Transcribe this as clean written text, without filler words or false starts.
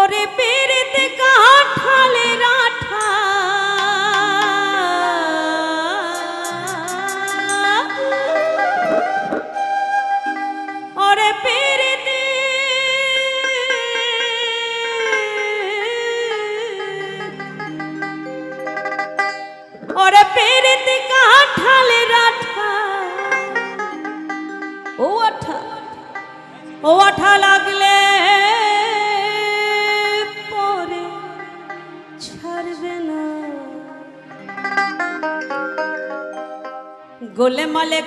ওরে পেরেতে কাঠালে রাঠা ওরে পেরেতে ওরে পেরেতে কাঠালে রাঠা ও আঠা লাগলে পরে ছাড়বে না গোলে মালে